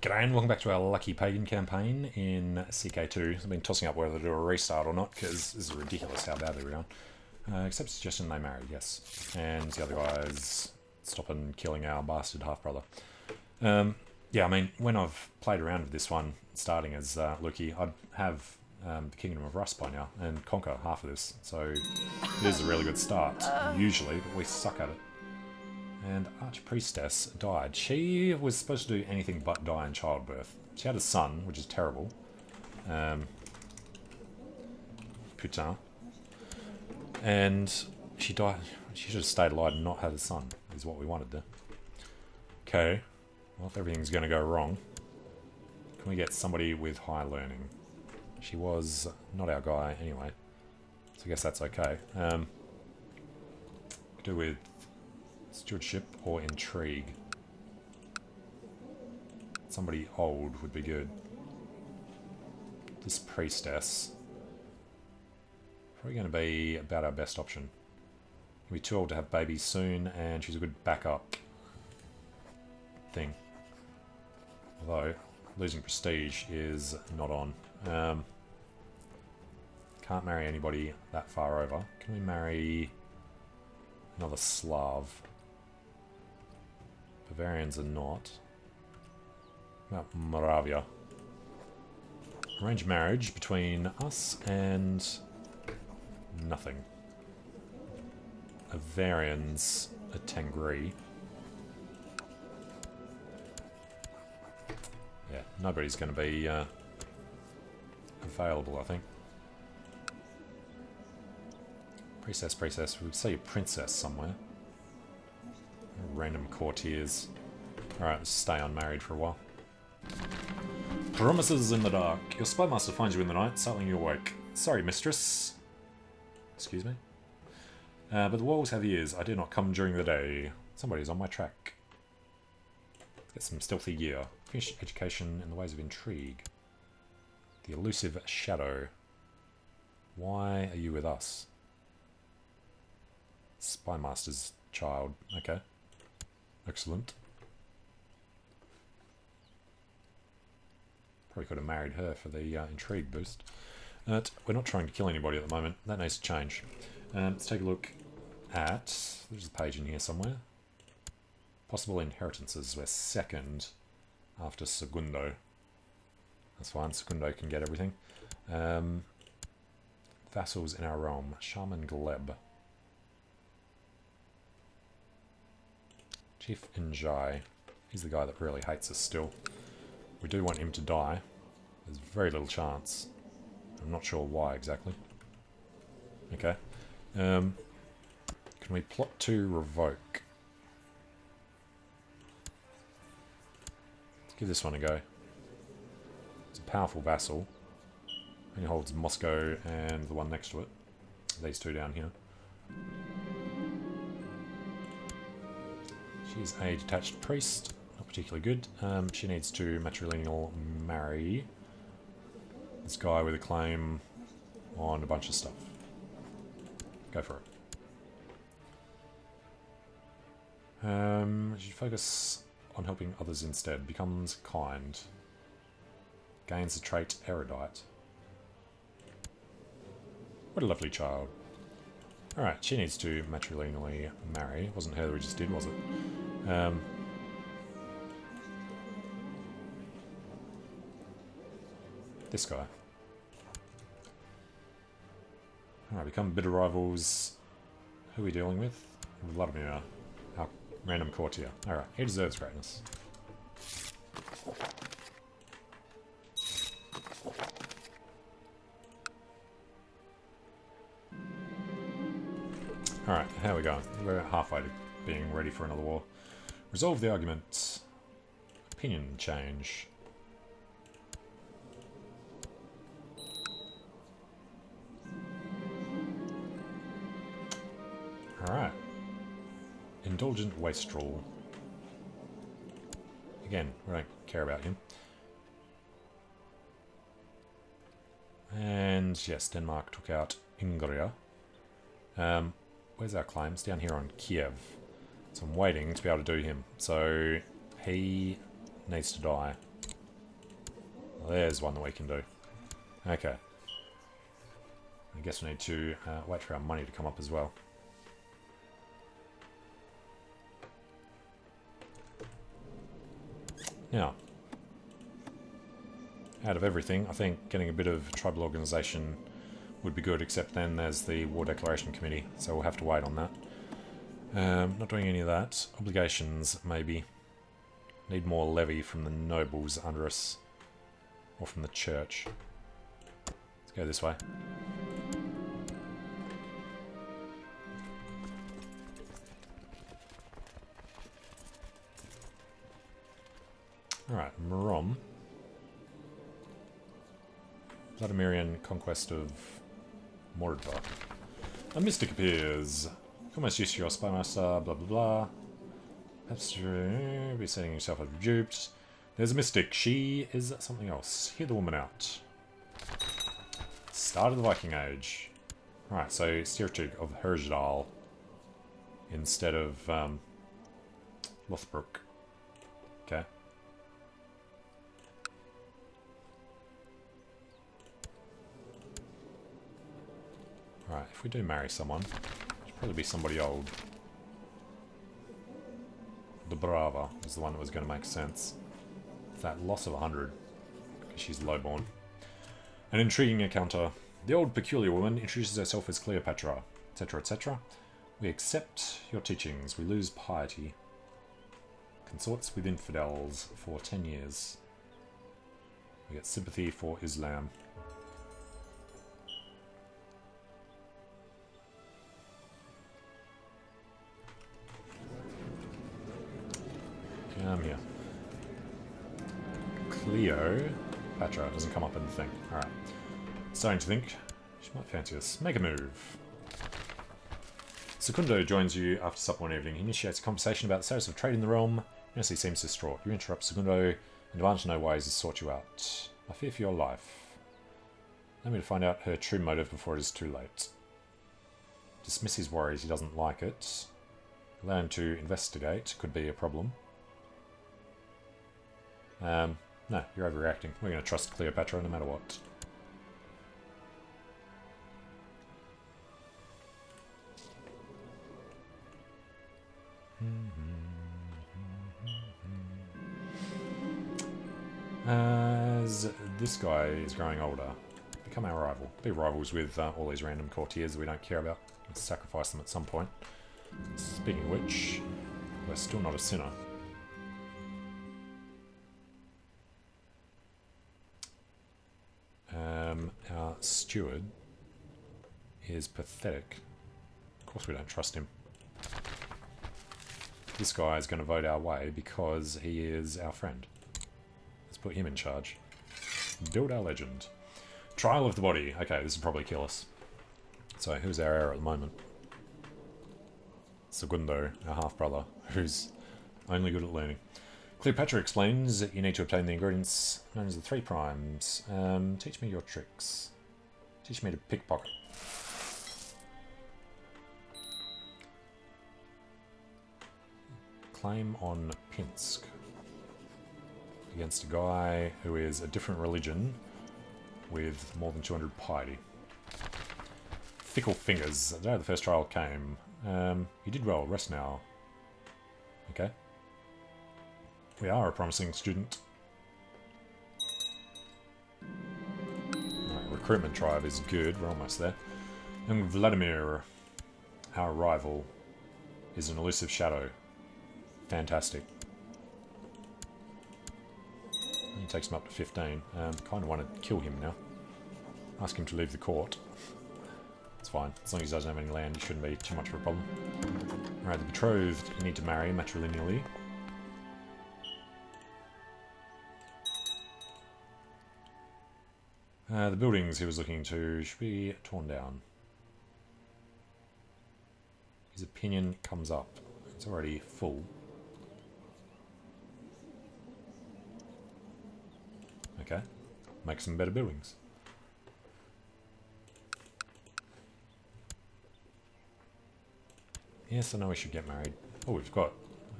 G'day and welcome back to our Lucky Pagan campaign in CK2. I've been tossing up whether to do a restart or not because this is ridiculous how badly we're going. Except suggestion they married, yes. And the other guys stopping killing our bastard half-brother. Yeah, I mean, when I've played around with this one, starting as Luki, I'd have the Kingdom of Rust by now and conquer half of this. So it is a really good start, usually, but we suck at it. And Archpriestess died. She was supposed to do anything but die in childbirth. She had a son, which is terrible. Putain. And she died. She should have stayed alive and not had a son, is what we wanted there. Okay. Well, if everything's going to go wrong, can we get somebody with high learning? She was not our guy anyway, so I guess that's okay. Do with stewardship or intrigue. Somebody old would be good. This priestess, probably going to be about our best option. She'll be too old to have babies soon, and she's a good backup thing. Although losing prestige is not on. Can't marry anybody that far over. Can we marry another Slav? Bavarians are not. About Moravia. Arrange marriage between us and nothing. Bavarians at Tengri. Yeah, nobody's going to be available, I think. Princess. We'd see a princess somewhere. Random courtiers. Alright, let's stay unmarried for a while. Promises in the dark. Your spy master finds you in the night, startling you awake. Sorry, mistress. Excuse me? But the walls have ears. I did not come during the day. Somebody's on my track. Get some stealthy gear. Finish education in the ways of intrigue. The elusive shadow. Why are you with us? Spy master's child. Okay. Excellent. Probably could have married her for the intrigue boost. We're not trying to kill anybody at the moment. That needs to change. Let's take a look at... There's a page in here somewhere. Possible inheritances. We're second after Segundo. That's fine. Segundo can get everything. Vassals in our realm. Shaman Gleb. Chief Njai. He's the guy that really hates us still. We do want him to die. There's very little chance. I'm not sure why exactly. Okay. Can we plot to revoke? Let's give this one a go. It's a powerful vassal. He holds Moscow and the one next to it. These two down here. She's a detached priest, not particularly good. She needs to matrilineal marry this guy with a claim on a bunch of stuff. Go for it. She focus on helping others instead. Becomes kind. Gains the trait erudite. What a lovely child. Alright, she needs to matrilineally marry. It wasn't her that we just did, was it? This guy. Alright, become bitter rivals. Who are we dealing with? Vladimir, our random courtier. Alright, he deserves greatness. Alright, how are we going? We're halfway to being ready for another war. Resolve the argument. Opinion change. Alright. Indulgent wastrel. Again, we don't care about him. And yes, Denmark took out Ingria. Where's our claims? Down here on Kiev. So I'm waiting to be able to do him. So he needs to die. There's one that we can do. Okay. I guess we need to wait for our money to come up as well. Now, out of everything, I think getting a bit of tribal organisation would be good, except then there's the War Declaration Committee, so we'll have to wait on that. Not doing any of that. Obligations, maybe. Need more levy from the nobles under us. Or from the church. Let's go this way. Alright, Marom. Vladimirian conquest of Mordor. A mystic appears. Almost used to your spymaster, blah blah blah. Perhaps be setting yourself up duped. There's a mystic. She is something else. Hear the woman out. Start of the Viking Age. Alright, so Steertug of Herjdal instead of Lothbrok. Okay. Alright, if we do marry someone, it should probably be somebody old. The Brava is the one that was going to make sense. That loss of 100, because she's lowborn. An intriguing encounter. The old peculiar woman introduces herself as Cleopatra, etc., etc. We accept your teachings. We lose piety. Consorts with infidels for 10 years. We get sympathy for Islam. Here. Cleopatra doesn't come up in the thing. Alright. Starting to think she might fancy us. Make a move. Secundo joins you after supper one evening. He initiates a conversation about the status of trade in the realm. He seems distraught. You interrupt Secundo and demand to know why he has sought you out. I fear for your life. Allow me to find out her true motive before it is too late. Dismiss his worries. He doesn't like it. Allow him to investigate. Could be a problem. No, you're overreacting. We're going to trust Cleopatra no matter what. As this guy is growing older, become our rival. Be rivals with all these random courtiers that we don't care about. Let's sacrifice them at some point. Speaking of which, we're still not a sinner. Our steward is pathetic. Of course we don't trust him. This guy is going to vote our way because he is our friend. Let's put him in charge. Build our legend. Trial of the body. Okay, this will probably kill us. So, who's our heir at the moment? Segundo, our half-brother, who's only good at learning. Cleopatra explains that you need to obtain the ingredients known as the 3 primes. Teach me your tricks. Teach me to pickpocket. Claim on Pinsk. Against a guy who is a different religion with more than 200 piety. Fickle fingers. The day the first trial came. You did well. Rest now. Okay. We are a promising student. Right, recruitment drive is good. We're almost there. And Vladimir, our rival, is an elusive shadow. Fantastic. He takes him up to 15. Kind of want to kill him now. Ask him to leave the court. It's fine. As long as he doesn't have any land, it shouldn't be too much of a problem. Alright, the betrothed you need to marry matrilineally. The buildings he was looking to should be torn down. His opinion comes up. It's already full. Okay. Make some better buildings. Yes, I know we should get married. Oh, we've got...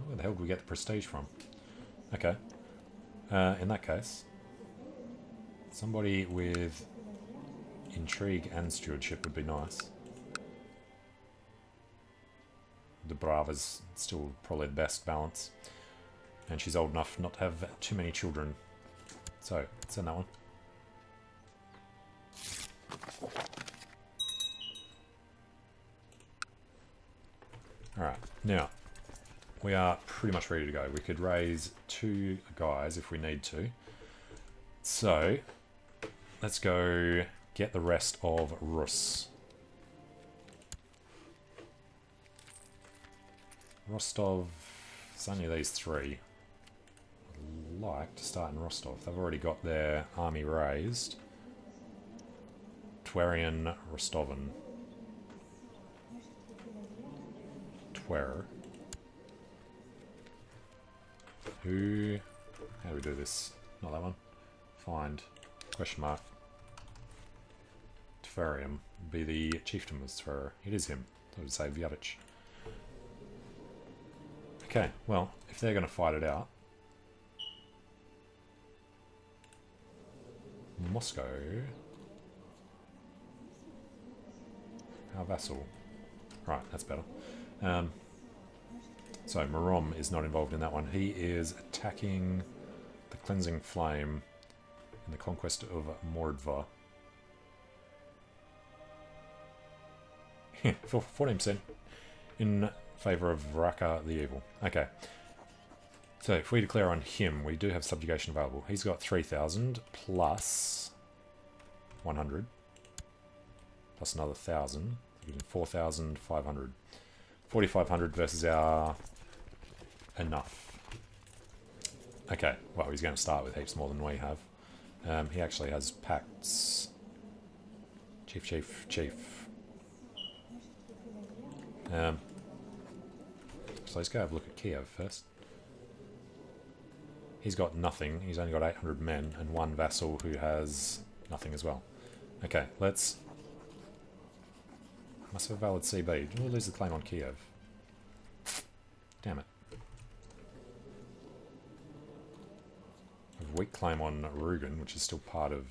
Where the hell do we get the prestige from? Okay. In that case... Somebody with intrigue and stewardship would be nice. De Brava's still probably the best balance. And she's old enough not to have too many children. So, send that one. Alright, now, we are pretty much ready to go. We could raise 2 guys if we need to. So, let's go get the rest of Rus. Rostov, it's only these 3. I'd like to start in Rostov. They've already got their army raised. Twerian, Rostovan. Twer. Who? How do we do this? Not that one. Find. Question mark. Tverium. Be the chieftain was Twer. It is him. I would say Vjadic. Okay, well, if they're going to fight it out, Moscow, our vassal. Right, that's better. So Marom is not involved in that one. He is attacking the Cleansing Flame in the conquest of Mordva. For 14% in favour of Vraka the Evil. Okay. So if we declare on him, we do have subjugation available. He's got 3,000 plus 100 plus another 1,000. 4,500. 4,500 versus our enough. Okay, well, he's going to start with heaps more than we have. He actually has pacts. Chief. So let's go have a look at Kiev first. He's got nothing. He's only got 800 men and 1 vassal who has nothing as well. Okay, let's... Must have a valid CB. We'll lose the claim on Kiev. Damn it. A weak claim on Rugen, which is still part of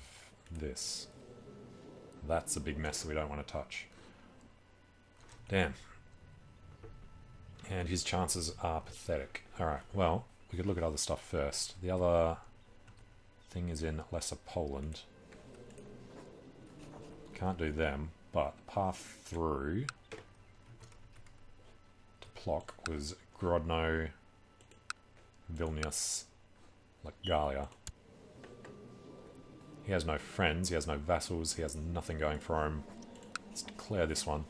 this. That's a big mess that we don't want to touch. Damn. And his chances are pathetic. Alright, well, we could look at other stuff first. The other thing is in Lesser Poland. Can't do them, but the path through to Plock was Grodno, Vilnius, Galia. He has no friends, he has no vassals, he has nothing going for him. Let's declare this one.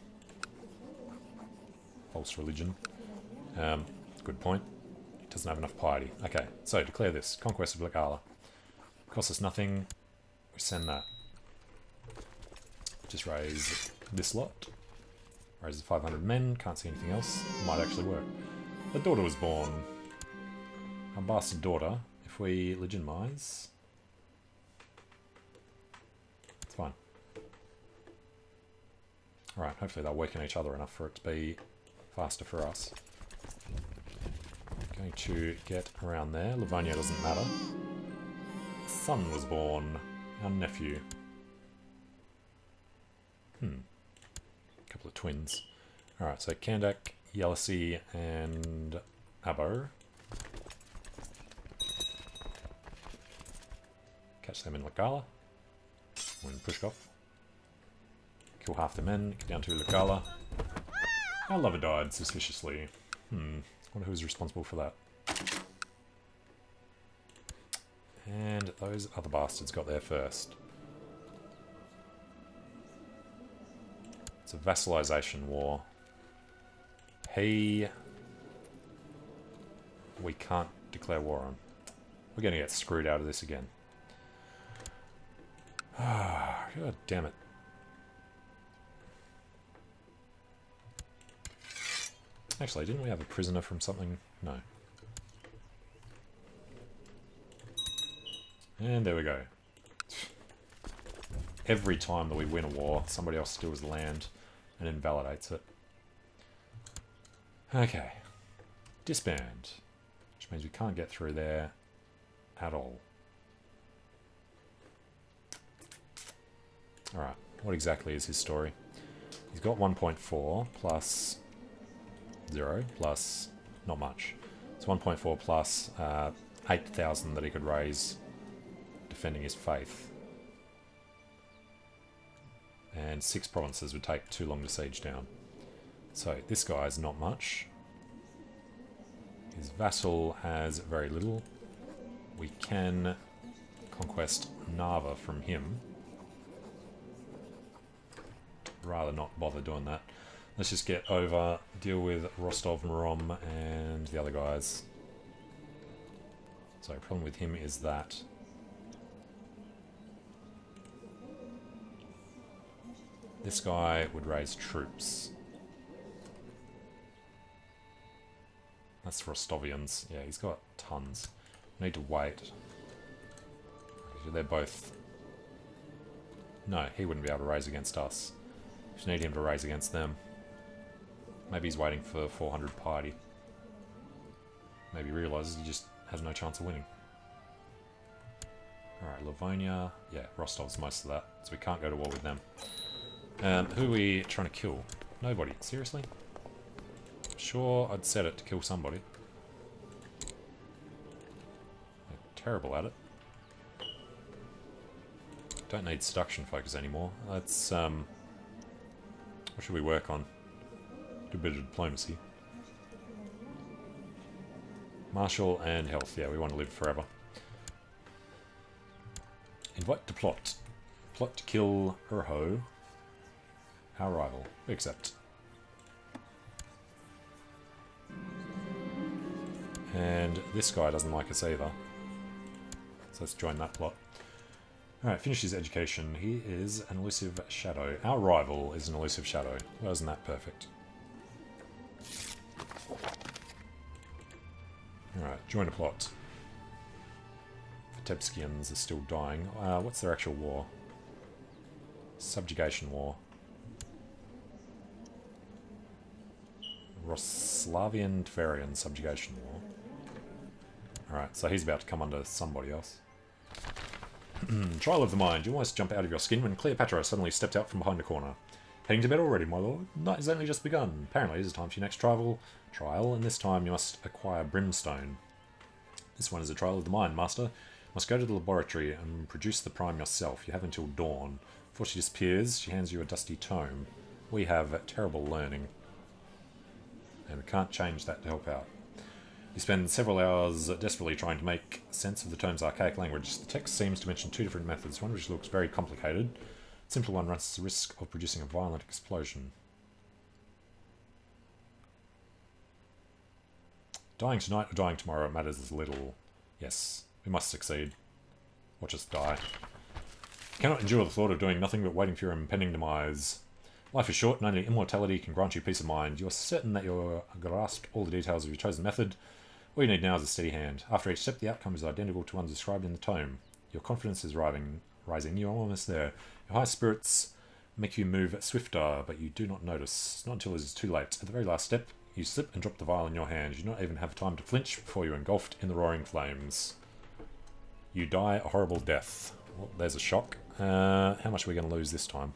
False religion. Good point. He doesn't have enough piety. Okay, so declare this. Conquest of Gala. Costs us nothing. We send that. Just raise this lot. Raises 500 men. Can't see anything else. Might actually work. The daughter was born. Our bastard daughter. If we legitimize... It's fine. Alright, hopefully they'll weaken each other enough for it to be faster for us. Going to get around there. Livonia doesn't matter. Son was born. Our nephew. Couple of twins. Alright, so Kandak, Yelisei, and Abo. Catch them in Lagala. Win Pushkov. Kill half the men. Get down to Lagala. Our lover died suspiciously. Wonder who's responsible for that. And those other bastards got there first. It's a vassalization war. We can't declare war on. We're going to get screwed out of this again. God damn it. Actually, didn't we have a prisoner from something? No. And there we go. Every time that we win a war, somebody else steals the land and invalidates it. Okay. Disband. Which means we can't get through there at all. Alright, what exactly is his story? He's got 1.4 plus 0 plus not much. It's 1.4 plus 8,000 that he could raise defending his faith. And 6 provinces would take too long to siege down. So this guy is not much. His vassal has very little. We can conquest Narva from him. Rather not bother doing that. Let's just get over, deal with Rostov, Murom, and the other guys. So the problem with him is that this guy would raise troops. That's Rostovians. Yeah, he's got tons. Need to wait. They're both... No, he wouldn't be able to raise against us. Just need him to raise against them. Maybe he's waiting for 400 piety. Maybe he realises he just has no chance of winning. Alright, Livonia. Yeah, Rostov's most of that, so we can't go to war with them. Who are we trying to kill? Nobody. Seriously? Sure, I'd set it to kill somebody. They're terrible at it. Don't need seduction focus anymore. Let's, what should we work on? Do a bit of diplomacy. Martial and health. Yeah, we want to live forever. Invite to plot. Plot to kill Urho, our rival. We accept. And this guy doesn't like us either. So let's join that plot. Alright, finish his education. He is an elusive shadow. Our rival is an elusive shadow. Well, isn't that perfect? Alright, join a plot. Vitebskians are still dying. What's their actual war? Subjugation war. Roslavian Tverian subjugation war. Alright, so he's about to come under somebody else. Trial of the mind. You almost jump out of your skin when Cleopatra suddenly stepped out from behind a corner. Heading to bed already, my lord? Night has only just begun. Apparently it is time for your next trial, and this time you must acquire brimstone. This one is a trial of the mind, master. You must go to the laboratory and produce the prime yourself. You have until dawn. Before she disappears, she hands you a dusty tome. We have terrible learning, and we can't change that to help out. You spend several hours desperately trying to make sense of the tome's archaic language. The text seems to mention 2 different methods, one which looks very complicated. The simple one runs the risk of producing a violent explosion. Dying tonight or dying tomorrow matters as little. Yes, we must succeed. Watch us die. You cannot endure the thought of doing nothing but waiting for your impending demise. Life is short and only immortality can grant you peace of mind. You are certain that you have grasped all the details of your chosen method. All you need now is a steady hand. After each step, the outcome is identical to one described in the tome. Your confidence is rising. You're almost there. Your high spirits make you move swifter, but you do not notice. Not until it is too late. At the very last step, you slip and drop the vial in your hand. You do not even have time to flinch before you're engulfed in the roaring flames. You die a horrible death. Well, there's a shock. How much are we going to lose this time?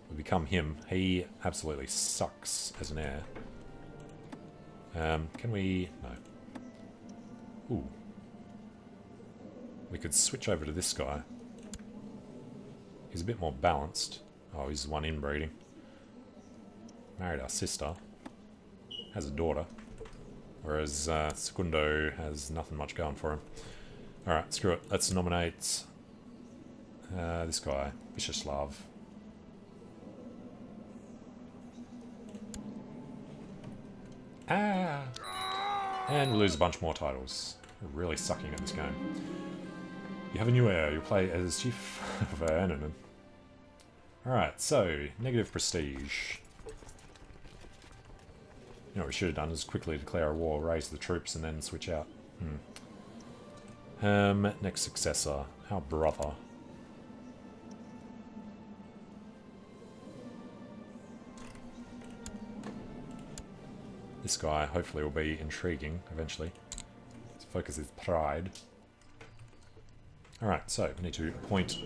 We become him. He absolutely sucks as an heir. Can we... No. Ooh. We could switch over to this guy. He's a bit more balanced. Oh, he's one inbreeding. Married our sister. Has a daughter. Whereas Secundo has nothing much going for him. Alright, screw it. Let's nominate this guy. Vishaslav. Ah! And we lose a bunch more titles. We're really sucking at this game. You have a new heir. You'll play as Chief of Ananan. Alright, so, negative prestige. You know what we should have done is quickly declare a war, raise the troops, and then switch out. Next successor. Our brother. This guy hopefully will be intriguing eventually. His focus is pride. Alright, so we need to appoint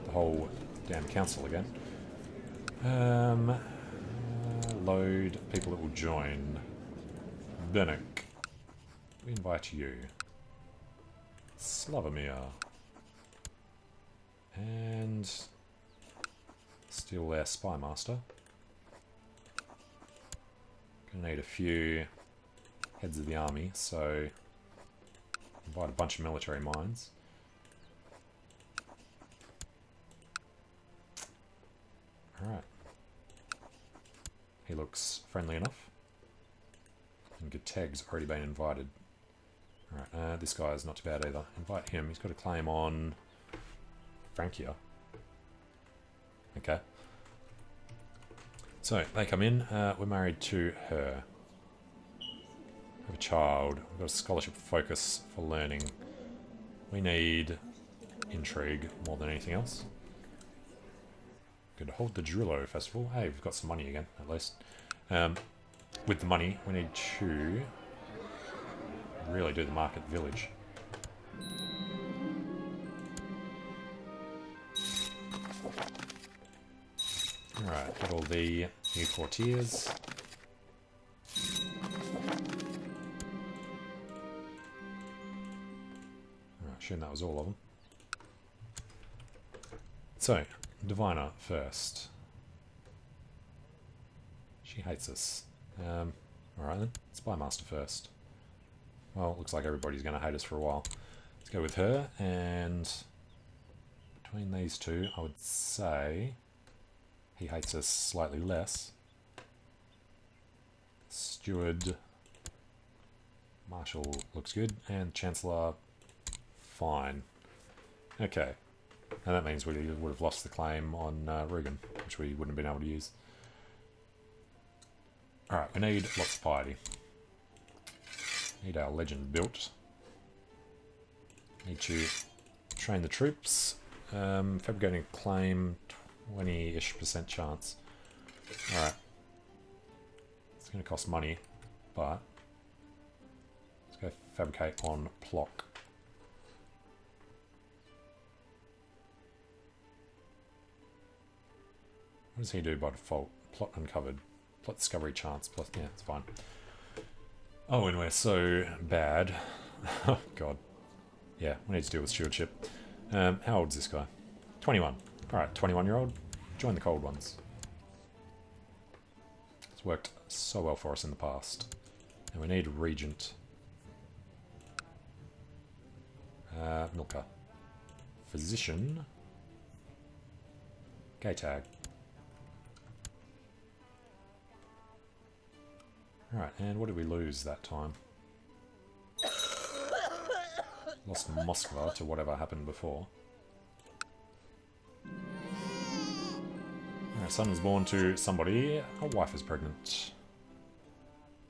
the whole down council again. Load people that will join. Bennick. We invite you. Slavomir. And still their spy master. Gonna need a few heads of the army, so invite a bunch of military minds. Alright. He looks friendly enough. And Gatteg's already been invited. Alright, this guy is not too bad either. Invite him. He's got a claim on Francia. Okay. So, they come in. We're married to her. Have a child. We've got a scholarship focus for learning. We need intrigue more than anything else. Could hold the Drillo Festival. Hey, we've got some money again, at least. With the money, we need to really do the market village. Alright, got all the new courtiers. Alright, assume that was all of them. So, Diviner first. She hates us. Alright then, Spy Master first. Well, it looks like everybody's going to hate us for a while. Let's go with her, and between these two, I would say he hates us slightly less. Steward, Marshal looks good, and Chancellor, fine. Okay, and that means we would have lost the claim on Rugen, which we wouldn't have been able to use. Alright, we need lots of piety. Need our legend built. Need to train the troops. Fabricating a claim, 20-ish% chance. Alright. It's going to cost money, but let's go fabricate on Plock. What does he do by default? Plot uncovered. Plot discovery chance. Plus, yeah, it's fine. Oh, and we're so bad. Oh, God. Yeah, we need to deal with stewardship. How old is this guy? 21. Alright, 21-year-old. Join the cold ones. It's worked so well for us in the past. And we need a regent. Milka. Physician. K-tag. Alright, and what did we lose that time? Lost Moskva to whatever happened before. Alright, son was born to somebody. Our wife is pregnant.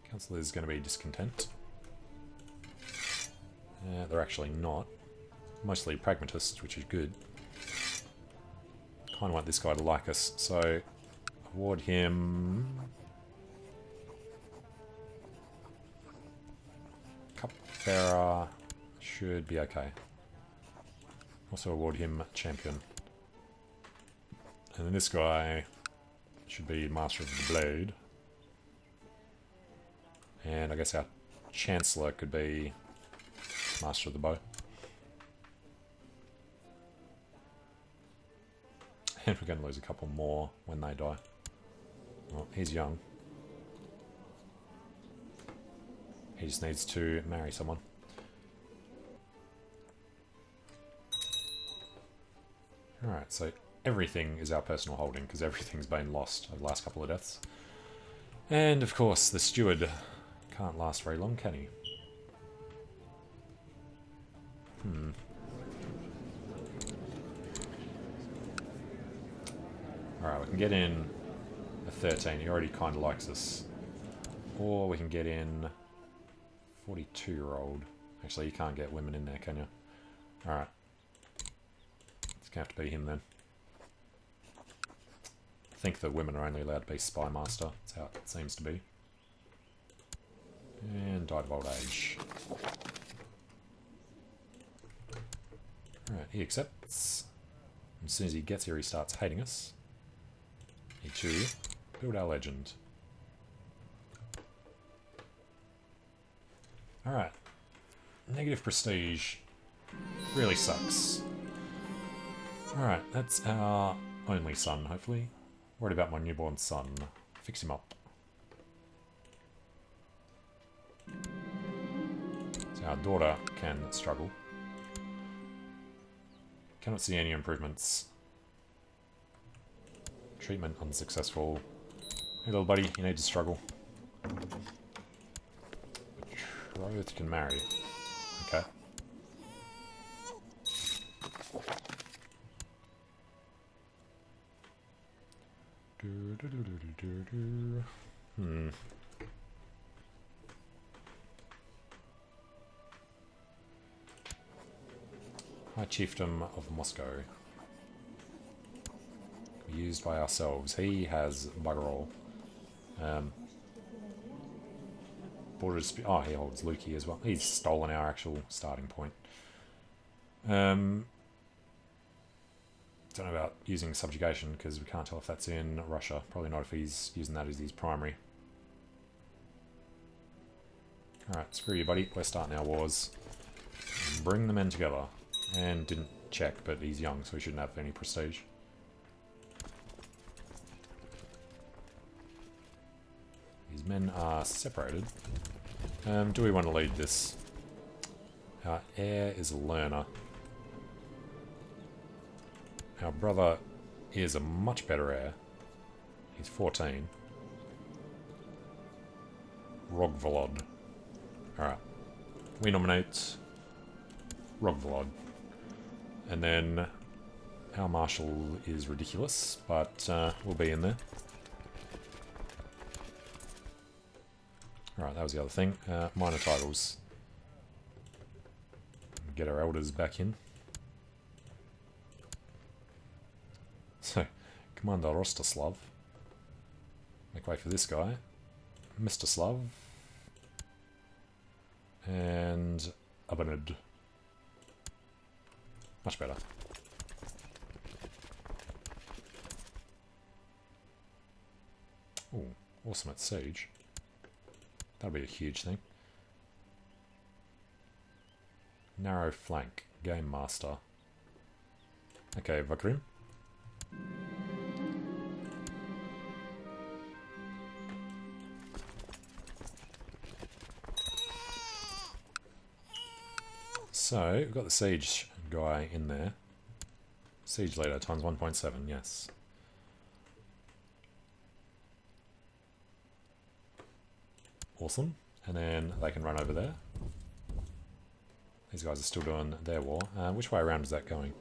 Council is going to be discontent. They're actually not. Mostly pragmatists, which is good. Kind of want this guy to like us, so award him Cupbearer. Should be okay. Also award him champion. And then this guy should be Master of the Blade. And I guess our Chancellor could be Master of the Bow. And we're going to lose a couple more when they die. Well, he's young. He just needs to marry someone. Alright, so everything is our personal holding, because everything's been lost over the last couple of deaths. And, of course, the steward can't last very long, can he? Alright, we can get in a 13. He already kind of likes us. Or we can get in 42-year-old. Actually, you can't get women in there, can you? Alright. It's going to have to be him then. I think the women are only allowed to be Spy Master. That's how it seems to be. And died of old age. Alright, he accepts. As soon as he gets here, he starts hating us. E2. Build our legend. Alright. Negative prestige. Really sucks. Alright, that's our only son, hopefully. Worried about my newborn son. Fix him up. So our daughter can struggle. Cannot see any improvements. Treatment unsuccessful. Hey little buddy, you need to struggle. Betrothed can marry. Okay. High Chiefdom of Moscow. Used by ourselves. He has bugger all. Oh, he holds Luki as well. He's stolen our actual starting point. Don't know about using subjugation because we can't tell if that's in Russia. Probably not if he's using that as his primary. Alright, screw you, buddy. We're starting our wars. Bring the men together. And didn't check, but he's young, so he shouldn't have any prestige. These men are separated. Do we want to lead this? Our heir is a learner. Our brother is a much better heir. He's 14. Rogvolod. Alright. We nominate Rogvolod. And then our marshal is ridiculous, but we'll be in there. Alright, that was the other thing. Minor titles. Get our elders back in. So, Commander Rostislav. Make way for this guy. Mr. Slav. And Abanid. Much better. Ooh, awesome at siege. That'll be a huge thing. Narrow flank. Game master. Okay, Vakrim. So, we've got the siege guy in there. Siege leader times 1.7, yes. Awesome. And then they can run over there. These guys are still doing their war. Which way around is that going?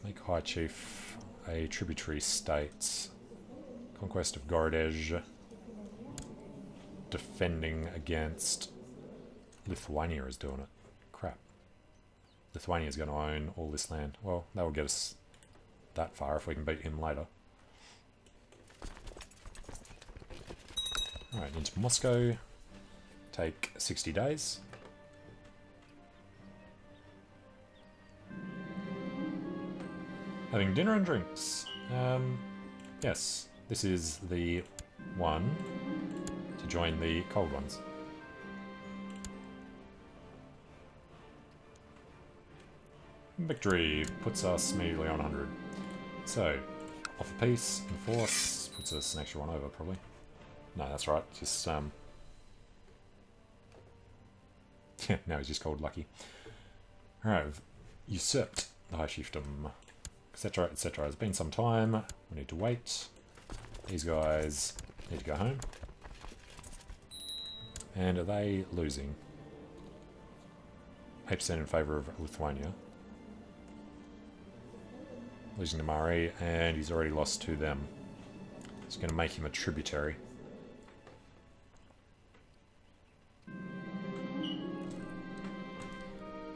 Make High Chief a tributary state. Conquest of Gorodej. Defending against... Lithuania is doing it. Crap. Lithuania is going to own all this land. Well, that will get us that far if we can beat him later. Alright, into Moscow. Take 60 days. Having dinner and drinks. Yes, this is the one to join the cold ones. Victory puts us immediately on 100. So, offer peace, enforce, puts us an extra one over probably. No, that's right, just now he's just called Lucky. Alright, we've usurped the High Chiefdom, etc, etc. It's been some time, we need to wait. These guys need to go home. And are they losing? 8% in favour of Lithuania. Losing to Mari, and he's already lost to them. It's going to make him a tributary.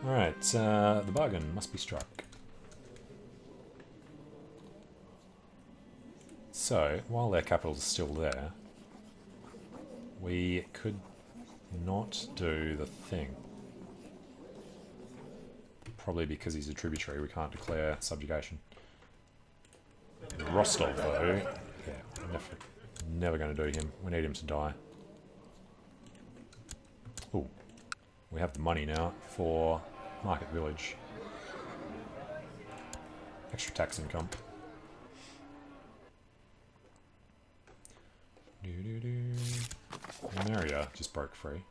Alright, the bargain must be struck. So, while their capital is still there, we could not do the thing. Probably because he's a tributary, we can't declare subjugation. Rostov, though, yeah, never going to do him. We need him to die. Ooh, we have the money now for Market Village. Extra tax income. Maria just broke free.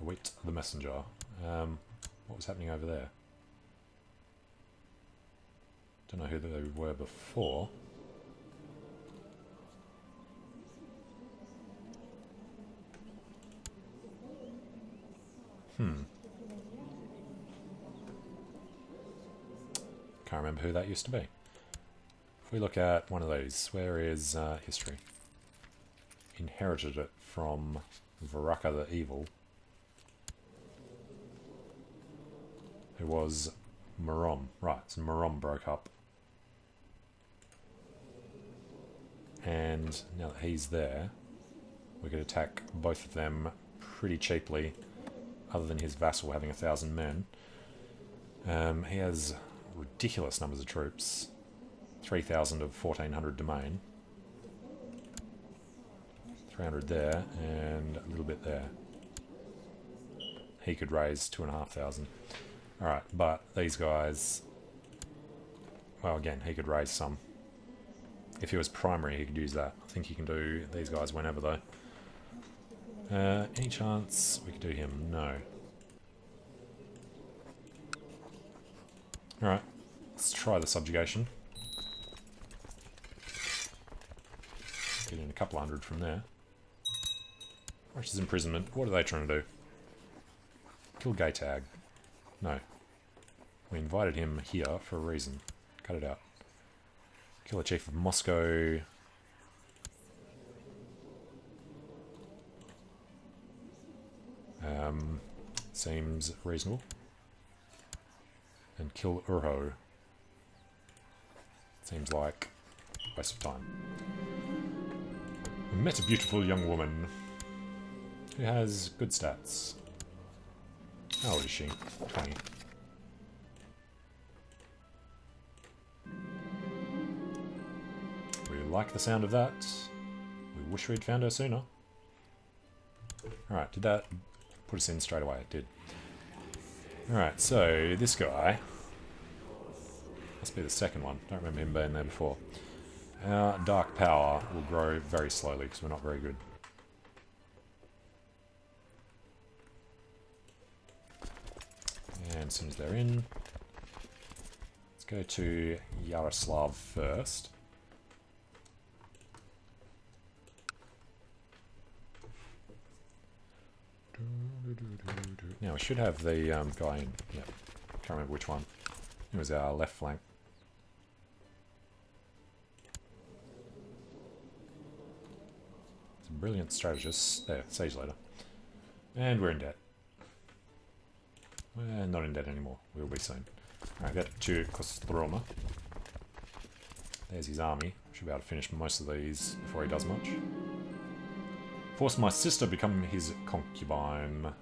Await the messenger. What was happening over there? Don't know who they were before. Can't remember who that used to be. If we look at one of these, where is history? Inherited it from Varaka the Evil, who was Marom. Right, so Marom broke up. And now that he's there, we could attack both of them pretty cheaply, other than his vassal having 1,000 men. He has ridiculous numbers of troops. 3,000 of 1,400 domain. 300 there, and a little bit there. He could raise 2,500. Alright, but these guys... Well, again, he could raise some. If he was primary, he could use that. I think he can do these guys whenever, though. Any chance we could do him? No. Alright, let's try the subjugation. Get in a couple hundred from there. Which is imprisonment. What are they trying to do? Kill Gaytag. No. We invited him here for a reason. Cut it out. Kill the chief of Moscow. Seems reasonable. And kill Urho. Seems like a waste of time. We met a beautiful young woman who has good stats. How old is she? 20. We like the sound of that. We wish we'd found her sooner. Alright, did that put us in straight away? It did. Alright, so this guy must be the second one. Don't remember him being there before. Our dark power will grow very slowly because we're not very good. And as soon as they're in, let's go to Yaroslav first. Now we should have the guy in. Yeah, can't remember which one. It was our left flank. Some brilliant strategists. There, Sage Leader. And we're in debt. We're not in debt anymore. We'll be soon. Alright, get to Kostroma. There's his army. Should be able to finish most of these before he does much. Force my sister become his concubine.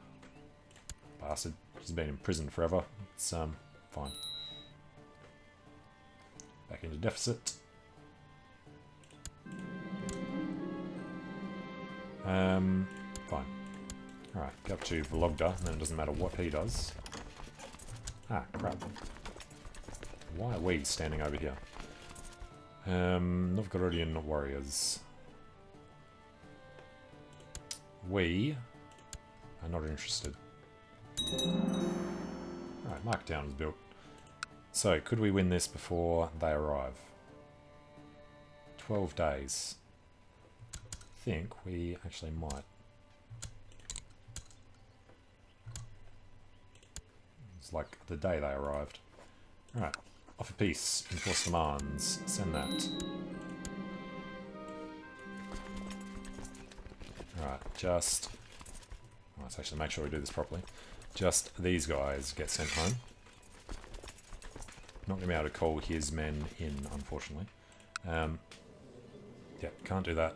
Bastard. She's been in prison forever. It's, fine. Back into deficit. Fine. Alright, go up to Vologda, and then it doesn't matter what he does. Ah, crap. Why are we standing over here? Novgorodian warriors. We are not interested. Alright, Marketown is built. So, could we win this before they arrive? 12 days. I think we actually might. It's like the day they arrived. Alright, offer peace, enforce demands, send that. Alright, just... let's actually make sure we do this properly. Just these guys get sent home. Not going to be able to call his men in, unfortunately. Yeah, can't do that.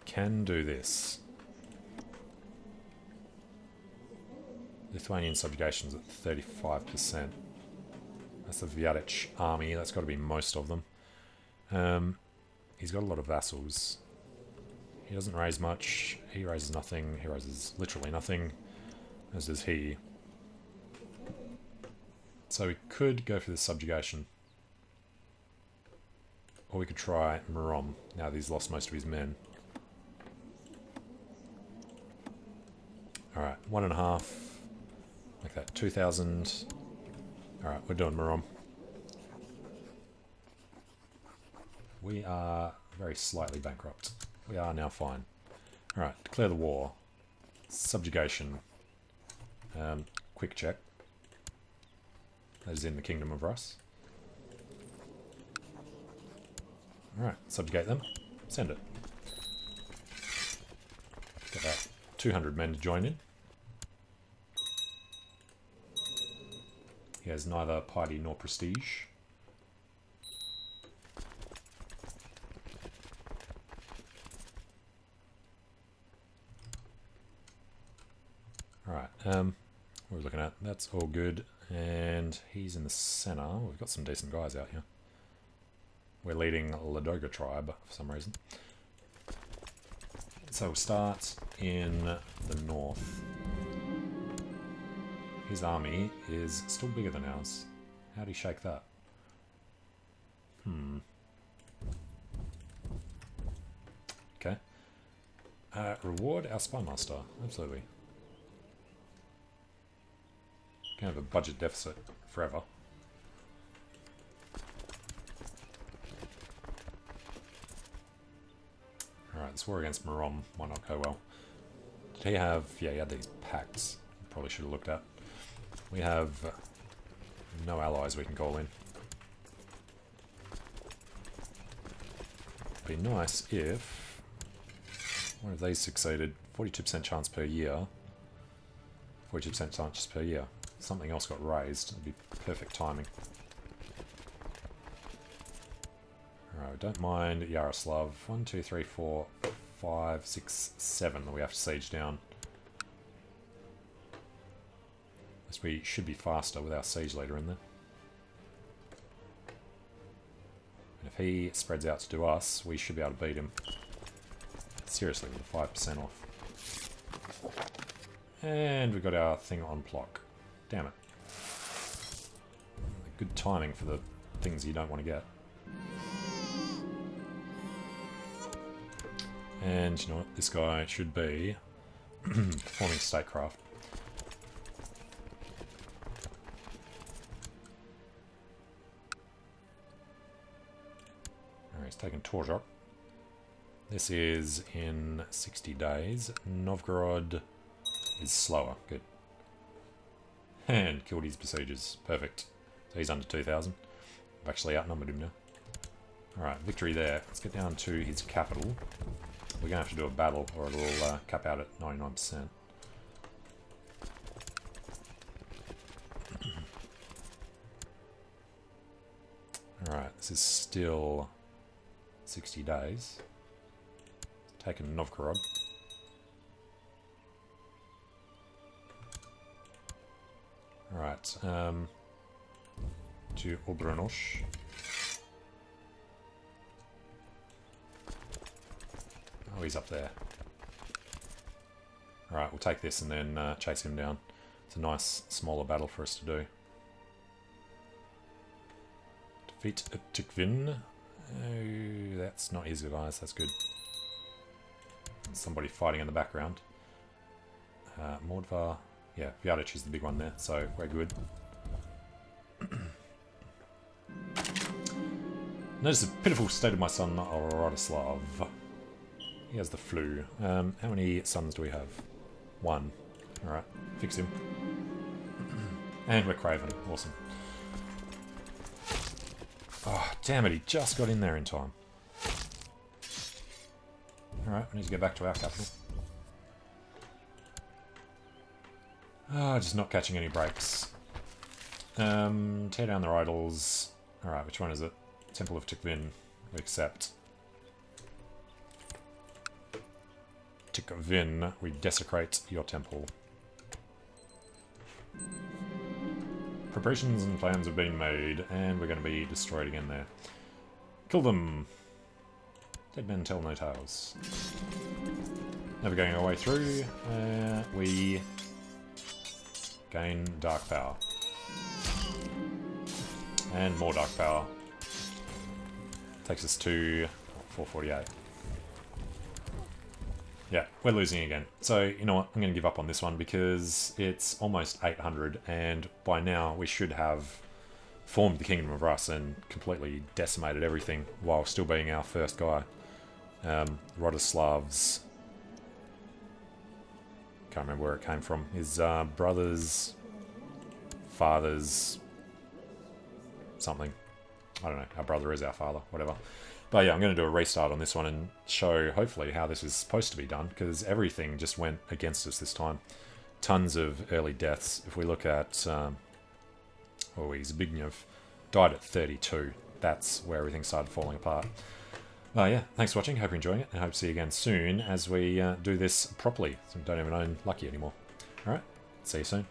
Can do this. Lithuanian subjugation's at 35%. That's the Viadich army. That's got to be most of them. He's got a lot of vassals. He doesn't raise much. He raises nothing. He raises literally nothing. As does he. So we could go for the subjugation. Or we could try Murom, now that he's lost most of his men. Alright, 1.5. Like that, 2,000. Alright, we're doing Murom. We are very slightly bankrupt. We are now fine. Alright, declare the war. Subjugation. Quick check. That is in the Kingdom of Rus. Alright, subjugate them. Send it. Get that 200 men to join in. He has neither piety nor prestige. Alright, what are we looking at? That's all good. And he's in the center. We've got some decent guys out here. We're leading Ladoga tribe for some reason. So we'll start in the north. His army is still bigger than ours. How'd he shake that? Okay. Reward our spymaster. Absolutely. Can have a budget deficit forever. Alright, this war against Murom might not go well. Did he have... yeah, he had these pacts. Probably should have looked at. We have no allies we can call in. It'd be nice if one of these succeeded. 42% chance per year. 42% chance per year. Something else got raised. It'd be perfect timing. Alright, we don't mind Yaroslav. 1, 2, 3, 4, 5, 6, 7 that we have to siege down. We should be faster with our siege leader in there. And if he spreads out to do us, we should be able to beat him. Seriously, with 5% off. And we got our thing on block. Damn it. Good timing for the things you don't want to get. And you know what? This guy should be performing statecraft. He's taken Torzhok. This is in 60 days. Novgorod is slower. Good. And killed his besiegers. Perfect. So he's under 2,000. I've actually outnumbered him now. Alright, victory there. Let's get down to his capital. We're going to have to do a battle or it'll cap out at 99%. Alright, this is still 60 days. Taken Novgorod. Alright, to Obranosh. Oh, he's up there. Alright, we'll take this and then chase him down. It's a nice, smaller battle for us to do. Defeat Tukvin. Oh, that's not his guys, that's good. Somebody fighting in the background. Mordvar. Yeah, Viadich is the big one there, so we're good. Notice the pitiful state of my son, Rodislav. He has the flu. How many sons do we have? 1. Alright, fix him. And we're Craven. Awesome. Oh, damn it, he just got in there in time. Alright, we need to get back to our capital. Ah, just not catching any breaks. Tear down their idols. Alright, which one is it? Temple of Tukvin. We accept. Tukvin, we desecrate your temple. preparations and plans have been made, and we're going to be destroyed again there. Kill them! Dead men tell no tales. Never going our way through. We gain dark power. And more dark power. Takes us to 448. Yeah, we're losing again. So, you know what? I'm going to give up on this one because it's almost 800, and by now we should have formed the Kingdom of Rus and completely decimated everything while still being our first guy. Rodoslav's... Can't remember where it came from. His brother's... father's... something. I don't know. Our brother is our father. Whatever. But yeah, I'm going to do a restart on this one and show, hopefully, how this is supposed to be done, because everything just went against us this time. Tons of early deaths. If we look at... Zbigniew died at 32. That's where everything started falling apart. Yeah, thanks for watching. Hope you're enjoying it, and hope to see you again soon as we do this properly. So we don't even own Lucky anymore. Alright, see you soon.